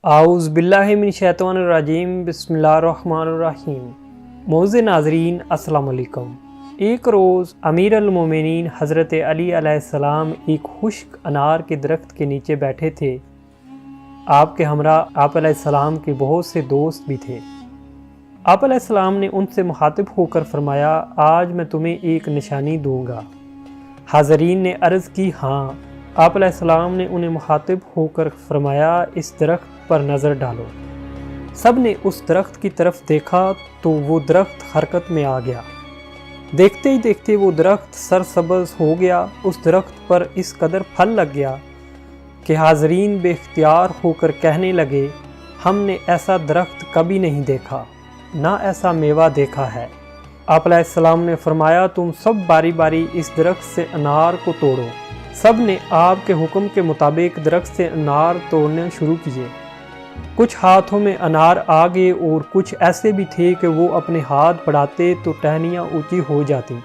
اعوذ باللہ من الشیطان الرجیم، بسم اللہ الرحمن الرحیم۔ معزز ناظرین السلام علیکم۔ ایک روز امیر المومنین حضرت علی علیہ السلام ایک خشک انار کے درخت کے نیچے بیٹھے تھے۔ آپ کے ہمراہ آپ علیہ السلام کے بہت سے دوست بھی تھے۔ آپ علیہ السلام نے ان سے مخاطب ہو کر فرمایا، آج میں تمہیں ایک نشانی دوں گا۔ حاضرین نے عرض کی، ہاں۔ آپ علیہ السلام نے انہیں مخاطب ہو کر فرمایا، اس درخت پر نظر ڈالو۔ سب نے اس درخت کی طرف دیکھا تو وہ درخت حرکت میں آ گیا۔ دیکھتے ہی دیکھتے وہ درخت سرسبز ہو گیا۔ اس درخت پر اس قدر پھل لگ گیا کہ حاضرین بے اختیار ہو کر کہنے لگے، ہم نے ایسا درخت کبھی نہیں دیکھا، نہ ایسا میوہ دیکھا ہے۔ آپ علیہ السلام نے فرمایا، تم سب باری باری اس درخت سے انار کو توڑو۔ سب نے آپ کے حکم کے مطابق درخت سے انار توڑنے شروع کیے۔ کچھ ہاتھوں میں انار آ گئے اور کچھ ایسے بھی تھے کہ وہ اپنے ہاتھ بڑھاتے تو ٹہنیاں اونچی ہو جاتی۔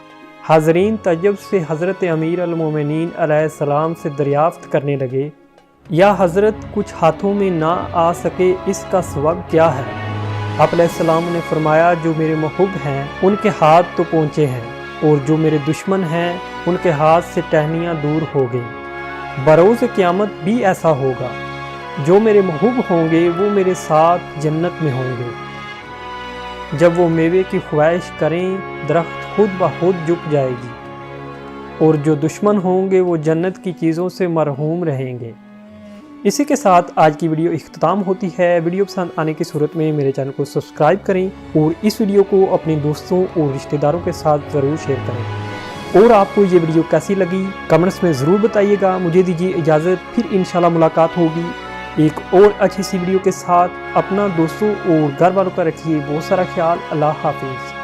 حاضرین تعجب سے حضرت امیر المومنین علیہ السلام سے دریافت کرنے لگے، یا حضرت کچھ ہاتھوں میں نہ آ سکے، اس کا سبب کیا ہے؟ آپ علیہ السلام نے فرمایا، جو میرے محب ہیں ان کے ہاتھ تو پہنچے ہیں، اور جو میرے دشمن ہیں ان کے ہاتھ سے ٹہنیاں دور ہو گئیں۔ بروز قیامت بھی ایسا ہوگا، جو میرے محب ہوں گے وہ میرے ساتھ جنت میں ہوں گے۔ جب وہ میوے کی خواہش کریں، درخت خود بخود جھک جائے گی، اور جو دشمن ہوں گے وہ جنت کی چیزوں سے محروم رہیں گے۔ اسی کے ساتھ آج کی ویڈیو اختتام ہوتی ہے۔ ویڈیو پسند آنے کی صورت میں میرے چینل کو سبسکرائب کریں اور اس ویڈیو کو اپنے دوستوں اور رشتہ داروں کے ساتھ ضرور شیئر کریں۔ اور آپ کو یہ ویڈیو کیسی لگی کمنٹس میں ضرور بتائیے گا۔ مجھے دیجیے اجازت، پھر انشاءاللہ ملاقات ہوگی ایک اور اچھی سی ویڈیو کے ساتھ۔ اپنا دوستوں اور گھر والوں کا رکھیے بہت سارا خیال۔ اللہ حافظ۔